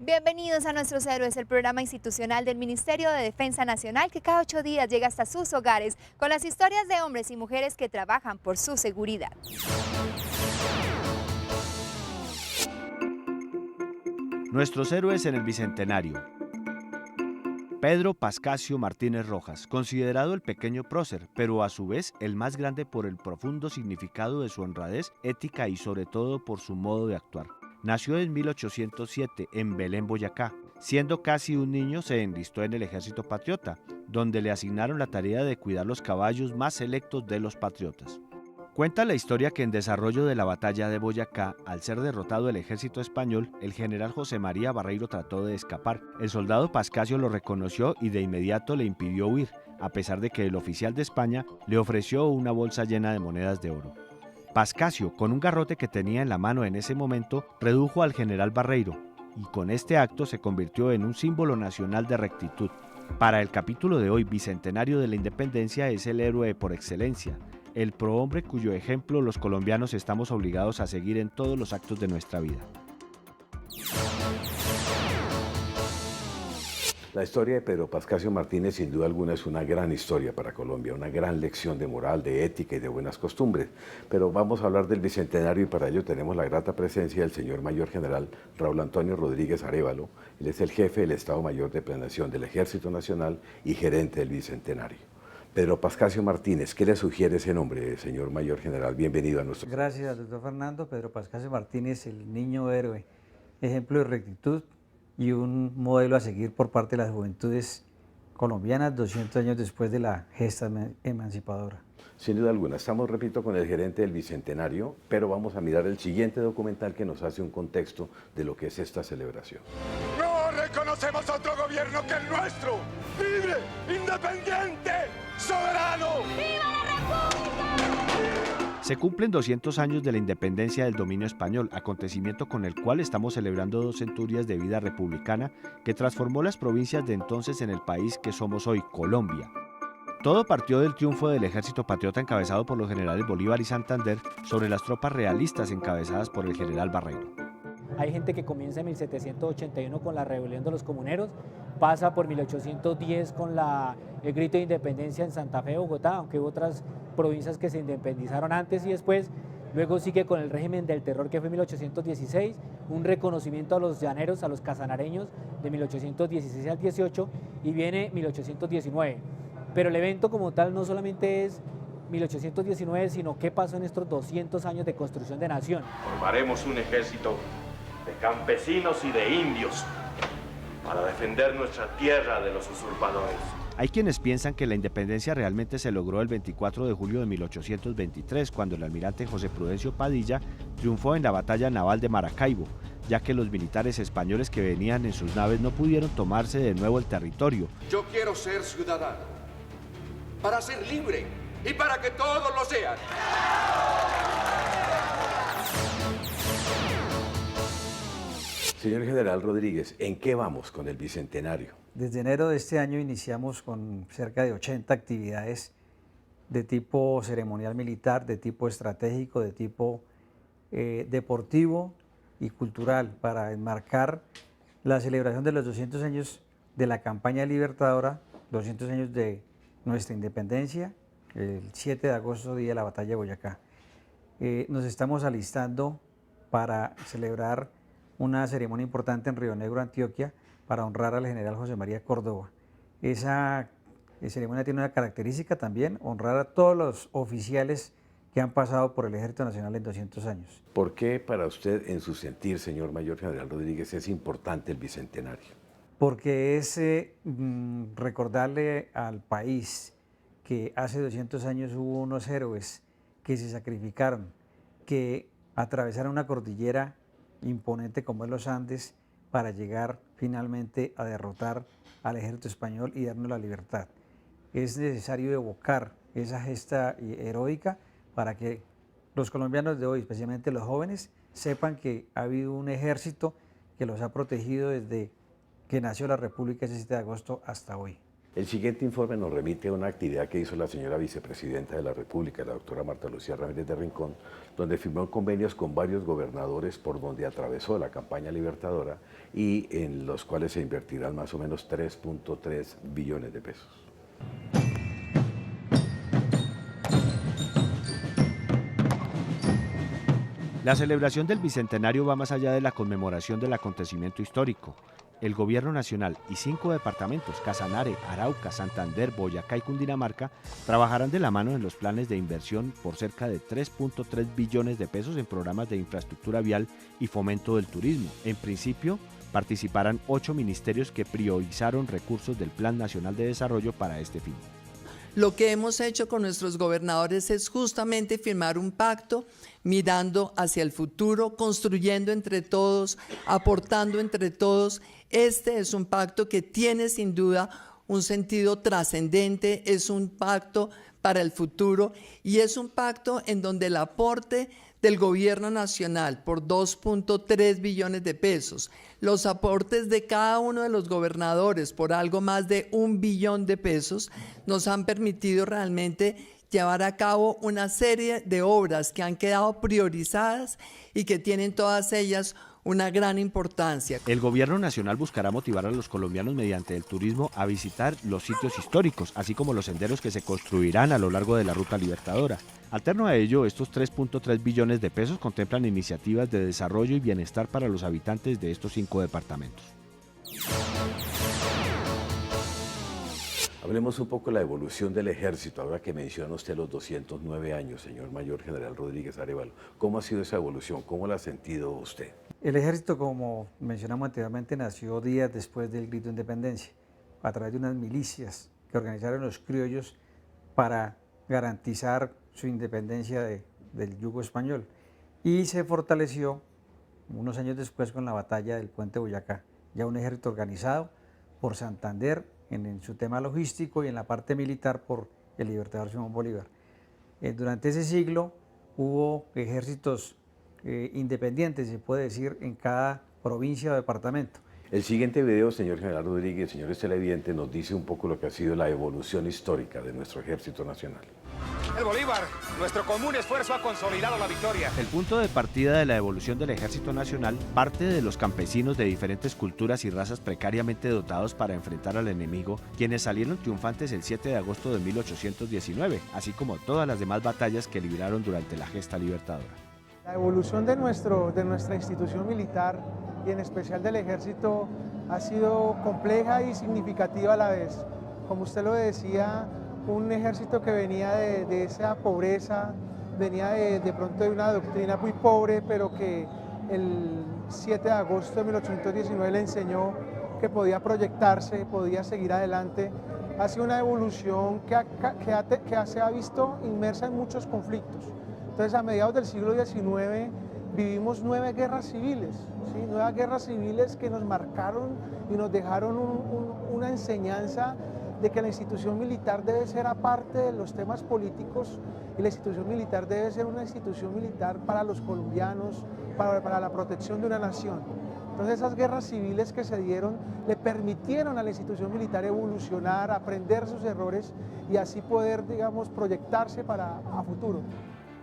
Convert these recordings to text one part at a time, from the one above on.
Bienvenidos a Nuestros Héroes, el programa institucional del Ministerio de Defensa Nacional que cada 8 días llega hasta sus hogares con las historias de hombres y mujeres que trabajan por su seguridad. Nuestros héroes en el Bicentenario. Pedro Pascasio Martínez Rojas, considerado el pequeño prócer, pero a su vez el más grande por el profundo significado de su honradez, ética y sobre todo por su modo de actuar. Nació en 1807 en Belén, Boyacá. Siendo casi un niño se enlistó en el Ejército Patriota, donde le asignaron la tarea de cuidar los caballos más selectos de los patriotas. Cuenta la historia que en desarrollo de la batalla de Boyacá, al ser derrotado el ejército español, el general José María Barreiro trató de escapar. El soldado Pascasio lo reconoció y de inmediato le impidió huir, a pesar de que el oficial de España le ofreció una bolsa llena de monedas de oro. Pascasio, con un garrote que tenía en la mano en ese momento, redujo al general Barreiro, y con este acto se convirtió en un símbolo nacional de rectitud. Para el capítulo de hoy, Bicentenario de la Independencia, es el héroe por excelencia, el prohombre cuyo ejemplo los colombianos estamos obligados a seguir en todos los actos de nuestra vida. La historia de Pedro Pascasio Martínez sin duda alguna es una gran historia para Colombia, una gran lección de moral, de ética y de buenas costumbres. Pero vamos a hablar del Bicentenario y para ello tenemos la grata presencia del señor Mayor General Raúl Antonio Rodríguez Arévalo. Él es el jefe del Estado Mayor de Planeación del Ejército Nacional y gerente del Bicentenario. Pedro Pascasio Martínez, ¿qué le sugiere ese nombre, señor Mayor General? Bienvenido a nuestro... Gracias, doctor Fernando. Pedro Pascasio Martínez, el niño héroe, ejemplo de rectitud y un modelo a seguir por parte de las juventudes colombianas 200 años después de la gesta emancipadora. Sin duda alguna, estamos, repito, con el gerente del Bicentenario, pero vamos a mirar el siguiente documental que nos hace un contexto de lo que es esta celebración. ¡No reconocemos otro gobierno que el nuestro! ¡Libre, independiente, soberano! ¡Viva la República! Se cumplen 200 años de la independencia del dominio español, acontecimiento con el cual estamos celebrando 2 centurias de vida republicana que transformó las provincias de entonces en el país que somos hoy, Colombia. Todo partió del triunfo del ejército patriota encabezado por los generales Bolívar y Santander sobre las tropas realistas encabezadas por el general Barreiro. Hay gente que comienza en 1781 con la rebelión de los comuneros, pasa por 1810 con el grito de independencia en Santa Fe, Bogotá, aunque hubo otras provincias que se independizaron antes y después. Luego sigue con el régimen del terror que fue 1816, un reconocimiento a los llaneros, a los casanareños de 1816 al 18 y viene 1819. Pero el evento como tal no solamente es 1819, sino qué pasó en estos 200 años de construcción de nación. Formaremos un ejército de campesinos y de indios para defender nuestra tierra de los usurpadores. Hay quienes piensan que la independencia realmente se logró el 24 de julio de 1823, cuando el almirante José Prudencio Padilla triunfó en la batalla naval de Maracaibo, ya que los militares españoles que venían en sus naves no pudieron tomarse de nuevo el territorio. Yo quiero ser ciudadano, para ser libre y para que todos lo sean. Señor General Rodríguez, ¿en qué vamos con el Bicentenario? Desde enero de este año iniciamos con cerca de 80 actividades de tipo ceremonial militar, de tipo estratégico, de tipo deportivo y cultural para enmarcar la celebración de los 200 años de la campaña libertadora, 200 años de nuestra independencia, el 7 de agosto, día de la batalla de Boyacá. Nos estamos alistando para celebrar una ceremonia importante en Río Negro, Antioquia, para honrar al general José María Córdoba. Esa ceremonia tiene una característica también, honrar a todos los oficiales que han pasado por el Ejército Nacional en 200 años. ¿Por qué para usted, en su sentir, señor Mayor General Rodríguez, es importante el Bicentenario? Porque es recordarle al país que hace 200 años hubo unos héroes que se sacrificaron, que atravesaron una cordillera imponente como es los Andes para llegar finalmente a derrotar al ejército español y darnos la libertad. Es necesario evocar esa gesta heroica para que los colombianos de hoy, especialmente los jóvenes, sepan que ha habido un ejército que los ha protegido desde que nació la República ese 7 de agosto hasta hoy. El siguiente informe nos remite a una actividad que hizo la señora vicepresidenta de la República, la doctora Marta Lucía Ramírez de Rincón, donde firmó convenios con varios gobernadores por donde atravesó la campaña libertadora y en los cuales se invertirán más o menos 3.3 billones de pesos. La celebración del Bicentenario va más allá de la conmemoración del acontecimiento histórico. El Gobierno Nacional y 5 departamentos, Casanare, Arauca, Santander, Boyacá y Cundinamarca, trabajarán de la mano en los planes de inversión por cerca de 3.3 billones de pesos en programas de infraestructura vial y fomento del turismo. En principio, participarán 8 ministerios que priorizaron recursos del Plan Nacional de Desarrollo para este fin. Lo que hemos hecho con nuestros gobernadores es justamente firmar un pacto mirando hacia el futuro, construyendo entre todos, aportando entre todos. Este es un pacto que tiene sin duda un sentido trascendente, es un pacto para el futuro y es un pacto en donde el aporte del gobierno nacional por 2.3 billones de pesos, los aportes de cada uno de los gobernadores por algo más de 1 billón de pesos, nos han permitido realmente llevar a cabo una serie de obras que han quedado priorizadas y que tienen todas ellas una gran importancia. El Gobierno Nacional buscará motivar a los colombianos mediante el turismo a visitar los sitios históricos, así como los senderos que se construirán a lo largo de la Ruta Libertadora. Alterno a ello, estos 3.3 billones de pesos contemplan iniciativas de desarrollo y bienestar para los habitantes de estos 5 departamentos. Hablemos un poco de la evolución del ejército, ahora que menciona usted los 209 años, señor Mayor General Rodríguez Arévalo. ¿Cómo ha sido esa evolución? ¿Cómo la ha sentido usted? El ejército, como mencionamos anteriormente, nació días después del grito de independencia, a través de unas milicias que organizaron los criollos para garantizar su independencia del yugo español. Y se fortaleció unos años después con la batalla del Puente Boyacá, ya un ejército organizado por Santander en su tema logístico y en la parte militar por el libertador Simón Bolívar. Durante ese siglo hubo ejércitos independientes, se puede decir, en cada provincia o departamento. El siguiente video, señor General Rodríguez, señores televidentes, nos dice un poco lo que ha sido la evolución histórica de nuestro Ejército Nacional. El Bolívar, nuestro común esfuerzo ha consolidado la victoria. El punto de partida de la evolución del Ejército Nacional parte de los campesinos de diferentes culturas y razas precariamente dotados para enfrentar al enemigo, quienes salieron triunfantes el 7 de agosto de 1819, así como todas las demás batallas que libraron durante la gesta libertadora. La evolución de nuestra institución militar y en especial del Ejército ha sido compleja y significativa a la vez. Como usted lo decía, un ejército que venía de esa pobreza, venía de pronto de una doctrina muy pobre, pero que el 7 de agosto de 1819 le enseñó que podía proyectarse, podía seguir adelante. Ha sido una evolución que se ha visto inmersa en muchos conflictos. Entonces, a mediados del siglo XIX vivimos 9 guerras civiles, ¿sí? 9 guerras civiles que nos marcaron y nos dejaron una enseñanza de que la institución militar debe ser aparte de los temas políticos y la institución militar debe ser una institución militar para los colombianos, para la protección de una nación. Entonces esas guerras civiles que se dieron le permitieron a la institución militar evolucionar, aprender sus errores y así poder, digamos, proyectarse a futuro.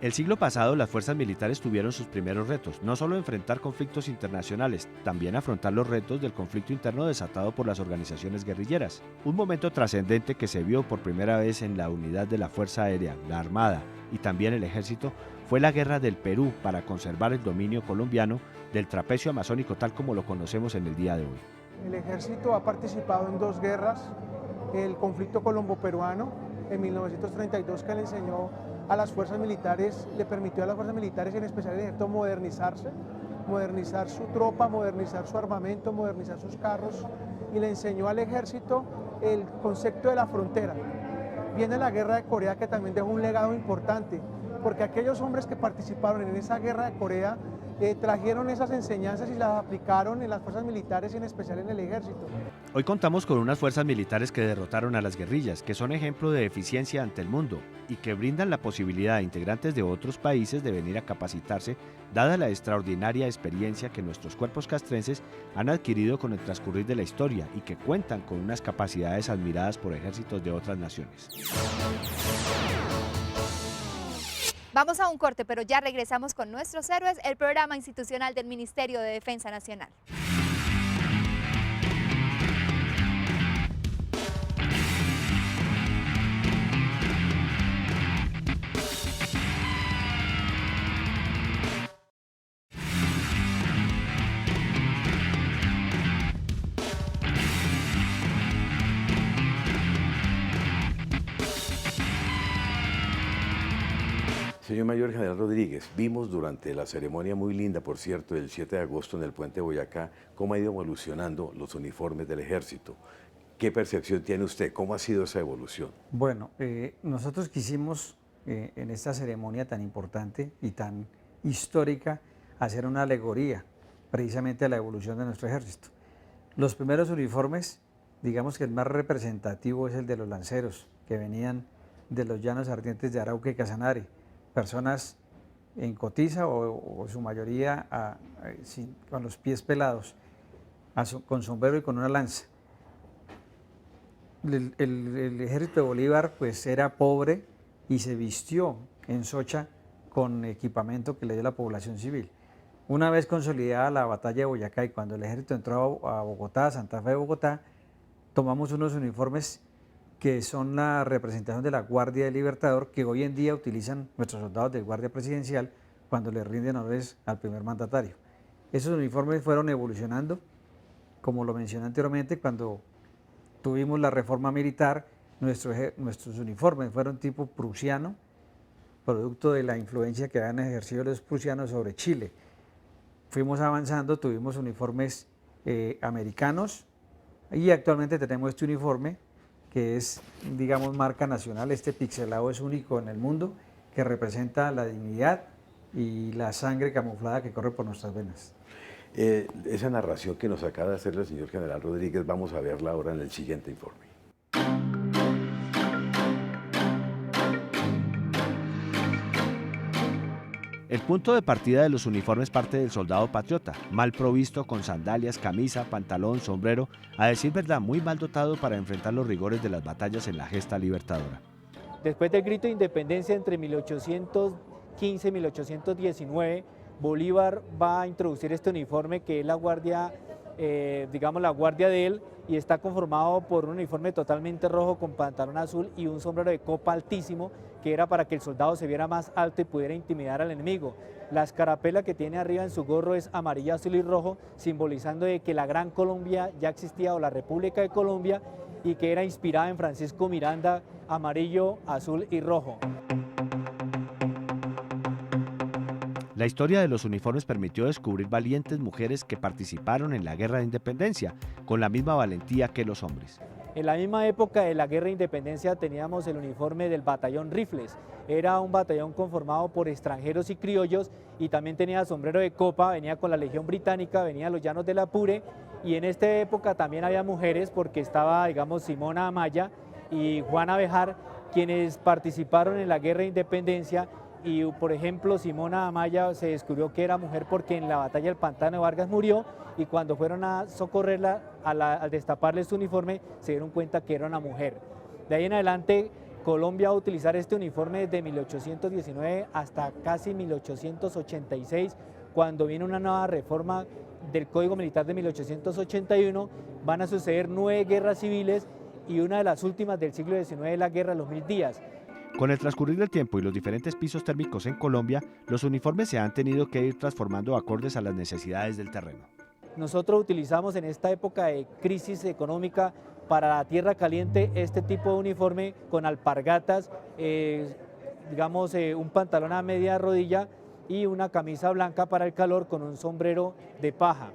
El siglo pasado las fuerzas militares tuvieron sus primeros retos, no solo enfrentar conflictos internacionales, también afrontar los retos del conflicto interno desatado por las organizaciones guerrilleras. Un momento trascendente que se vio por primera vez en la unidad de la Fuerza Aérea, la Armada y también el Ejército fue la Guerra del Perú para conservar el dominio colombiano del trapecio amazónico tal como lo conocemos en el día de hoy. El Ejército ha participado en 2 guerras, el conflicto colombo-peruano en 1932 que le enseñó a las fuerzas militares, le permitió a las fuerzas militares y en especial al Ejército modernizarse, modernizar su tropa, modernizar su armamento, modernizar sus carros y le enseñó al Ejército el concepto de la frontera. Viene la Guerra de Corea que también dejó un legado importante, porque aquellos hombres que participaron en esa Guerra de Corea trajeron esas enseñanzas y las aplicaron en las fuerzas militares y en especial en el Ejército. Hoy contamos con unas fuerzas militares que derrotaron a las guerrillas, que son ejemplo de eficiencia ante el mundo y que brindan la posibilidad a integrantes de otros países de venir a capacitarse, dada la extraordinaria experiencia que nuestros cuerpos castrenses han adquirido con el transcurrir de la historia y que cuentan con unas capacidades admiradas por ejércitos de otras naciones. Vamos a un corte, pero ya regresamos con nuestros héroes, el programa institucional del Ministerio de Defensa Nacional. Señor Mayor General Rodríguez, vimos durante la ceremonia muy linda, por cierto, del 7 de agosto en el Puente Boyacá, cómo ha ido evolucionando los uniformes del Ejército. ¿Qué percepción tiene usted? ¿Cómo ha sido esa evolución? Bueno, nosotros quisimos en esta ceremonia tan importante y tan histórica hacer una alegoría precisamente a la evolución de nuestro ejército. Los primeros uniformes, digamos que el más representativo es el de los lanceros, que venían de los llanos ardientes de Arauca y Casanare, personas en cotiza o su mayoría con los pies pelados, con sombrero y con una lanza. El ejército de Bolívar pues era pobre y se vistió en Socha con equipamiento que le dio la población civil. Una vez consolidada la batalla de Boyacá y cuando el ejército entró a Bogotá, a Santa Fe de Bogotá, tomamos unos uniformes que son la representación de la Guardia del Libertador, que hoy en día utilizan nuestros soldados de Guardia Presidencial cuando le rinden honores al primer mandatario. Esos uniformes fueron evolucionando, como lo mencioné anteriormente, cuando tuvimos la reforma militar, nuestros uniformes fueron tipo prusiano, producto de la influencia que habían ejercido los prusianos sobre Chile. Fuimos avanzando, tuvimos uniformes americanos y actualmente tenemos este uniforme que es, digamos, marca nacional. Este pixelado es único en el mundo, que representa la dignidad y la sangre camuflada que corre por nuestras venas. Esa narración que nos acaba de hacer el señor General Rodríguez, vamos a verla ahora en el siguiente informe. El punto de partida de los uniformes parte del soldado patriota, mal provisto con sandalias, camisa, pantalón, sombrero, a decir verdad muy mal dotado para enfrentar los rigores de las batallas en la gesta libertadora. Después del grito de independencia entre 1815 y 1819, Bolívar va a introducir este uniforme que es la guardia, digamos la guardia de él, y está conformado por un uniforme totalmente rojo con pantalón azul y un sombrero de copa altísimo, que era para que el soldado se viera más alto y pudiera intimidar al enemigo. La escarapela que tiene arriba en su gorro es amarilla, azul y rojo, simbolizando de que la Gran Colombia ya existía, o la República de Colombia, y que era inspirada en Francisco Miranda, amarillo, azul y rojo. La historia de los uniformes permitió descubrir valientes mujeres que participaron en la Guerra de Independencia, con la misma valentía que los hombres. En la misma época de la Guerra de Independencia teníamos el uniforme del batallón Rifles. Era un batallón conformado por extranjeros y criollos y también tenía sombrero de copa, venía con la Legión Británica, venía a los llanos del Apure, y en esta época también había mujeres porque estaba, digamos, Simona Amaya y Juana Bejar, quienes participaron en la Guerra de Independencia. Y, por ejemplo, Simona Amaya se descubrió que era mujer porque en la batalla del Pantano de Vargas murió, y cuando fueron a socorrerla, al destaparle su uniforme, se dieron cuenta que era una mujer. De ahí en adelante, Colombia va a utilizar este uniforme desde 1819 hasta casi 1886, cuando viene una nueva reforma del Código Militar de 1881, van a suceder 9 guerras civiles y una de las últimas del siglo XIX es la Guerra de los 1000 días. Con el transcurrir del tiempo y los diferentes pisos térmicos en Colombia, los uniformes se han tenido que ir transformando acordes a las necesidades del terreno. Nosotros utilizamos en esta época de crisis económica para la tierra caliente este tipo de uniforme con alpargatas, digamos un pantalón a media rodilla y una camisa blanca para el calor con un sombrero de paja.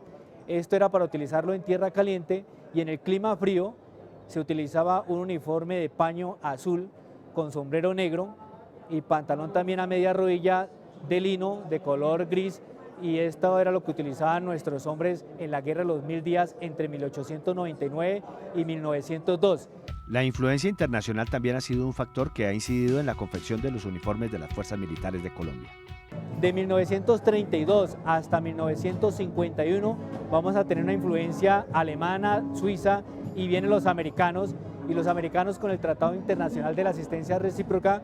Esto era para utilizarlo en tierra caliente, y en el clima frío se utilizaba un uniforme de paño azul con sombrero negro y pantalón también a media rodilla de lino de color gris y esto era lo que utilizaban nuestros hombres en la Guerra de los 1000 días entre 1899 y 1902. La influencia internacional también ha sido un factor que ha incidido en la confección de los uniformes de las fuerzas militares de Colombia. De 1932 hasta 1951 vamos a tener una influencia alemana, suiza y vienen los americanos, y los americanos con el Tratado Internacional de la Asistencia Recíproca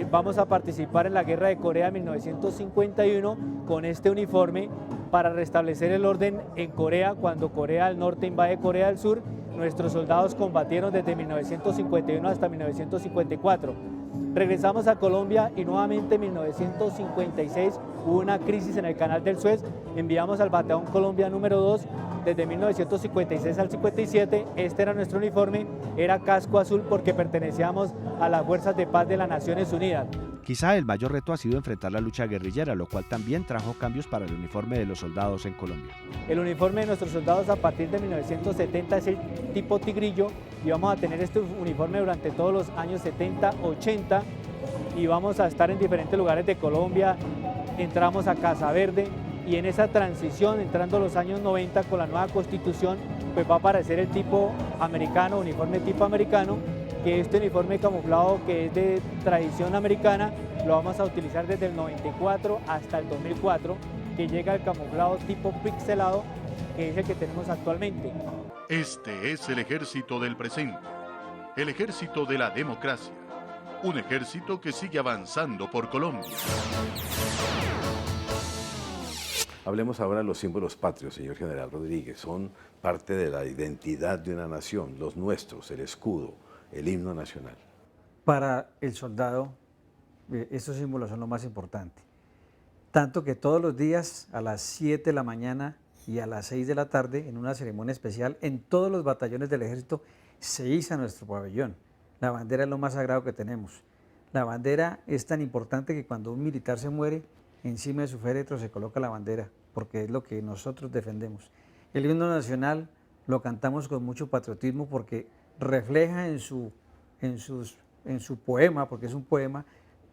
vamos a participar en la Guerra de Corea de 1951 con este uniforme para restablecer el orden en Corea. Cuando Corea del Norte invade Corea del Sur, nuestros soldados combatieron desde 1951 hasta 1954. Regresamos a Colombia y nuevamente en 1956 hubo una crisis en el Canal del Suez, enviamos al Batallón Colombia número 2, desde 1956 al 57, este era nuestro uniforme, era casco azul porque pertenecíamos a las Fuerzas de Paz de las Naciones Unidas. Quizá el mayor reto ha sido enfrentar la lucha guerrillera, lo cual también trajo cambios para el uniforme de los soldados en Colombia. El uniforme de nuestros soldados a partir de 1970 es el tipo tigrillo y vamos a tener este uniforme durante todos los años 70, 80 y vamos a estar en diferentes lugares de Colombia. Entramos a Casa Verde y en esa transición, entrando los años 90 con la nueva constitución, pues va a aparecer el tipo americano, uniforme tipo americano, que este uniforme camuflado que es de tradición americana lo vamos a utilizar desde el 94 hasta el 2004, que llega el camuflado tipo pixelado, que es el que tenemos actualmente. Este es el ejército del presente, el ejército de la democracia, un ejército que sigue avanzando por Colombia. Hablemos ahora de los símbolos patrios, señor General Rodríguez. Son parte de la identidad de una nación, los nuestros, el escudo, el himno nacional. Para el soldado, estos símbolos son lo más importante. Tanto que todos los días a las 7 de la mañana y a las 6 de la tarde, en una ceremonia especial, en todos los batallones del ejército se iza nuestro pabellón. La bandera es lo más sagrado que tenemos. La bandera es tan importante que cuando un militar se muere, encima de su féretro se coloca la bandera, porque es lo que nosotros defendemos. El himno nacional lo cantamos con mucho patriotismo porque refleja en su poema, porque es un poema,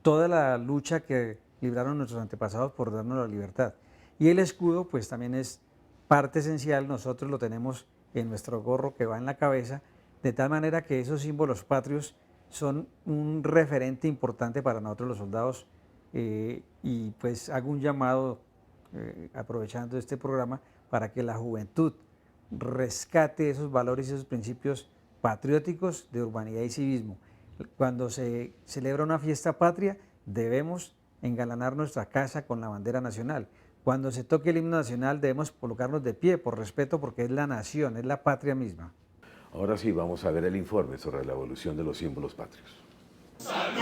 toda la lucha que libraron nuestros antepasados por darnos la libertad. Y el escudo pues también es parte esencial, nosotros lo tenemos en nuestro gorro que va en la cabeza, de tal manera que esos símbolos patrios son un referente importante para nosotros los soldados. Y pues hago un llamado, aprovechando este programa, para que la juventud rescate esos valores y esos principios patrióticos de urbanidad y civismo. Cuando se celebra una fiesta patria, debemos engalanar nuestra casa con la bandera nacional. Cuando se toque el himno nacional, debemos colocarnos de pie por respeto, porque es la nación, es la patria misma. Ahora sí, vamos a ver el informe sobre la evolución de los símbolos patrios. Saluda,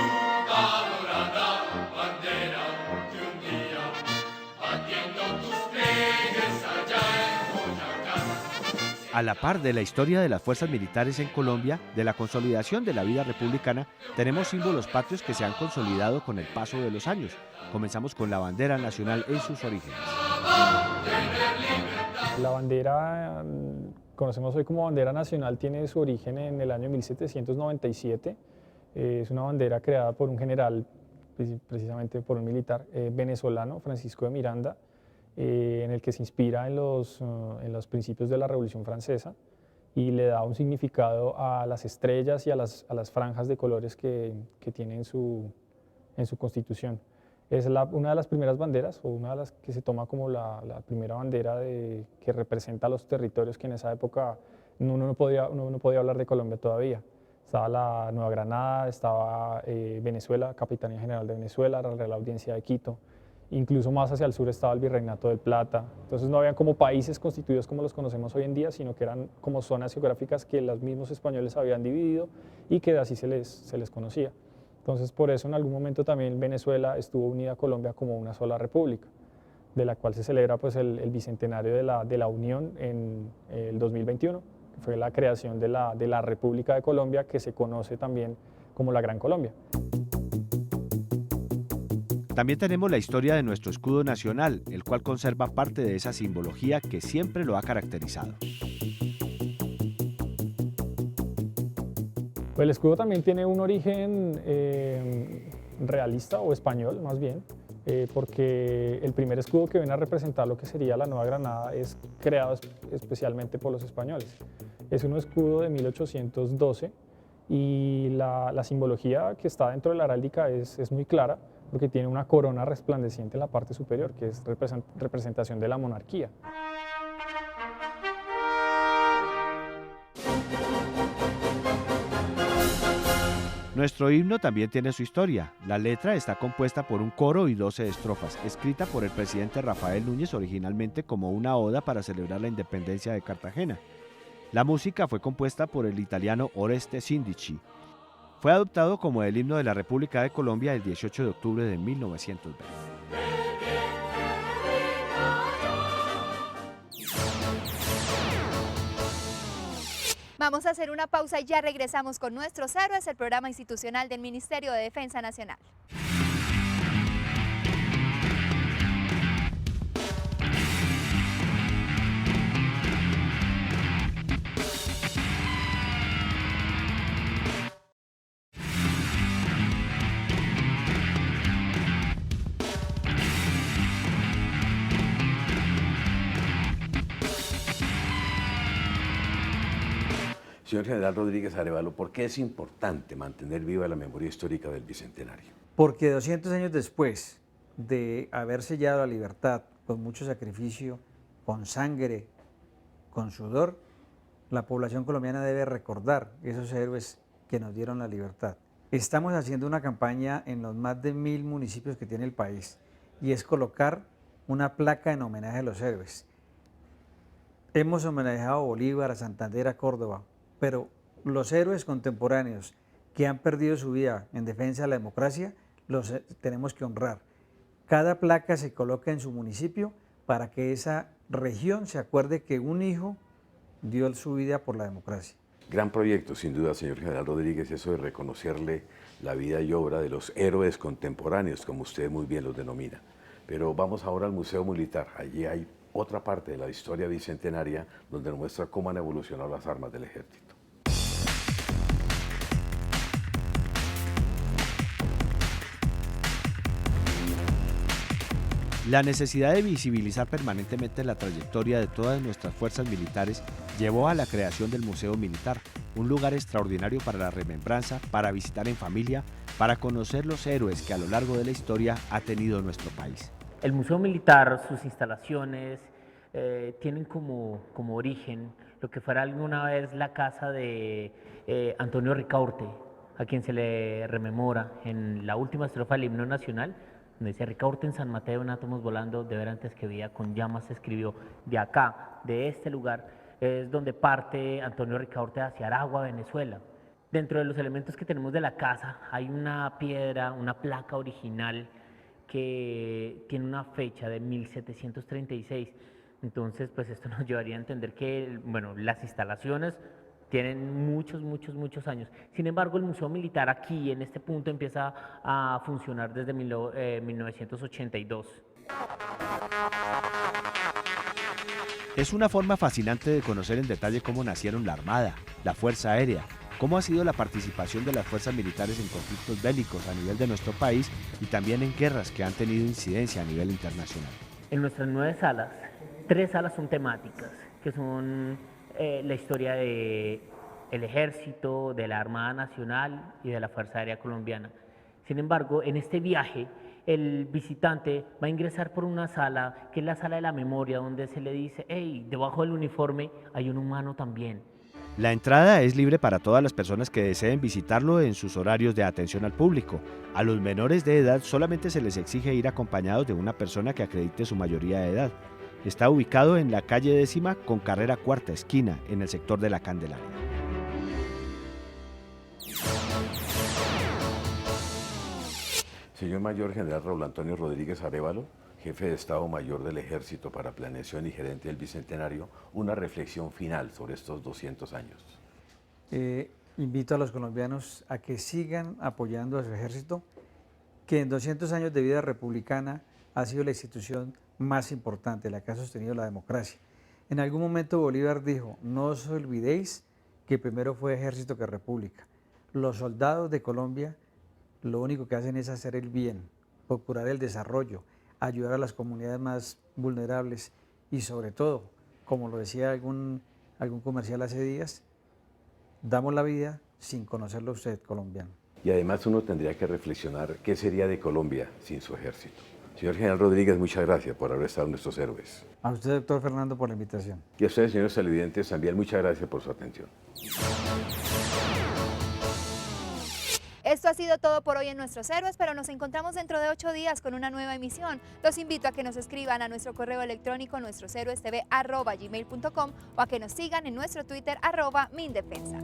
dorada bandera, que un día, batiendo tus pliegues allá en Boyacá. A la par de la historia de las fuerzas militares en Colombia, de la consolidación de la vida republicana, tenemos símbolos patrios que se han consolidado con el paso de los años. Comenzamos con la bandera nacional en sus orígenes. La bandera, conocemos hoy como bandera nacional, tiene su origen en el año 1797. Es una bandera creada por un general, precisamente por un militar venezolano, Francisco de Miranda, en el que se inspira en los principios de la Revolución Francesa y le da un significado a las estrellas y a las franjas de colores que tiene en su constitución. Es una de las primeras banderas, o una de las que se toma como la primera bandera que representa los territorios que en esa época uno no podía hablar de Colombia todavía. Estaba la Nueva Granada, estaba Venezuela, Capitanía General de Venezuela, la Real Audiencia de Quito, incluso más hacia el sur estaba el Virreinato del Plata. Entonces no habían como países constituidos como los conocemos hoy en día, sino que eran como zonas geográficas que los mismos españoles habían dividido y que así se les conocía. Entonces por eso en algún momento también Venezuela estuvo unida a Colombia como una sola república, de la cual se celebra pues el bicentenario de la unión en el 2021. Fue la creación de la República de Colombia, que se conoce también como la Gran Colombia. También tenemos la historia de nuestro escudo nacional, el cual conserva parte de esa simbología que siempre lo ha caracterizado. Pues el escudo también tiene un origen realista o español, más bien. porque el primer escudo que viene a representar lo que sería la Nueva Granada es creado especialmente por los españoles. Es un escudo de 1812 y la simbología que está dentro de la heráldica es muy clara, porque tiene una corona resplandeciente en la parte superior, que es representación de la monarquía. Nuestro himno también tiene su historia. La letra está compuesta por un coro y 12 estrofas, escrita por el presidente Rafael Núñez originalmente como una oda para celebrar la independencia de Cartagena. La música fue compuesta por el italiano Oreste Sindici. Fue adoptado como el himno de la República de Colombia el 18 de octubre de 1920. Vamos a hacer una pausa y ya regresamos con Nuestros Héroes, el programa institucional del Ministerio de Defensa Nacional. Señor General Rodríguez Arévalo, ¿por qué es importante mantener viva la memoria histórica del Bicentenario? Porque 200 años después de haber sellado la libertad con mucho sacrificio, con sangre, con sudor, la población colombiana debe recordar esos héroes que nos dieron la libertad. Estamos haciendo una campaña en los más de 1000 municipios que tiene el país y es colocar una placa en homenaje a los héroes. Hemos homenajeado a Bolívar, a Santander, a Córdoba, pero los héroes contemporáneos que han perdido su vida en defensa de la democracia los tenemos que honrar. Cada placa se coloca en su municipio para que esa región se acuerde que un hijo dio su vida por la democracia. Gran proyecto, sin duda, señor General Rodríguez, eso de reconocerle la vida y obra de los héroes contemporáneos, como usted muy bien los denomina. Pero vamos ahora al Museo Militar. Allí hay otra parte de la historia bicentenaria donde nos muestra cómo han evolucionado las armas del ejército. La necesidad de visibilizar permanentemente la trayectoria de todas nuestras fuerzas militares llevó a la creación del Museo Militar, un lugar extraordinario para la remembranza, para visitar en familia, para conocer los héroes que a lo largo de la historia ha tenido nuestro país. El Museo Militar, sus instalaciones, tienen como origen lo que fuera alguna vez la casa de Antonio Ricaurte, a quien se le rememora en la última estrofa del himno nacional, donde dice: Ricaurte en San Mateo en átomos volando, de ver antes que vía con llamas escribió. De acá, de este lugar, es donde parte Antonio Ricaurte hacia Aragua, Venezuela. Dentro de los elementos que tenemos de la casa hay una piedra, una placa original que tiene una fecha de 1736. Entonces, pues esto nos llevaría a entender que, bueno, las instalaciones tienen muchos años. Sin embargo, el Museo Militar aquí, en este punto, empieza a funcionar desde 1982. Es una forma fascinante de conocer en detalle cómo nacieron la Armada, la Fuerza Aérea, cómo ha sido la participación de las fuerzas militares en conflictos bélicos a nivel de nuestro país y también en guerras que han tenido incidencia a nivel internacional. En nuestras 9 salas, 3 salas son temáticas, que son la historia del Ejército, de la Armada Nacional y de la Fuerza Aérea Colombiana. Sin embargo, en este viaje, el visitante va a ingresar por una sala, que es la sala de la memoria, donde se le dice: hey, debajo del uniforme hay un humano también. La entrada es libre para todas las personas que deseen visitarlo en sus horarios de atención al público. A los menores de edad solamente se les exige ir acompañados de una persona que acredite su mayoría de edad. Está ubicado en la calle 10ª con carrera 4ª esquina, en el sector de la Candelaria. Señor Mayor General Raúl Antonio Rodríguez Arévalo, jefe de Estado Mayor del Ejército para Planeación y gerente del Bicentenario, una reflexión final sobre estos 200 años. Invito a los colombianos a que sigan apoyando a su ejército, que en 200 años de vida republicana ha sido la institución más importante, la que ha sostenido la democracia. En algún momento Bolívar dijo: no os olvidéis que primero fue ejército que república. Los soldados de Colombia lo único que hacen es hacer el bien, procurar el desarrollo, ayudar a las comunidades más vulnerables y sobre todo, como lo decía algún comercial hace días, damos la vida sin conocerlo a usted, colombiano. Y además uno tendría que reflexionar qué sería de Colombia sin su ejército. Señor General Rodríguez, muchas gracias por haber estado en nuestros héroes. A usted, doctor Fernando, por la invitación. Y a ustedes, señores televidentes, también muchas gracias por su atención. Esto ha sido todo por hoy en Nuestros Héroes, pero nos encontramos dentro de 8 días con una nueva emisión. Los invito a que nos escriban a nuestro correo electrónico nuestroshéroestv@gmail.com o a que nos sigan en nuestro Twitter @mindefensa.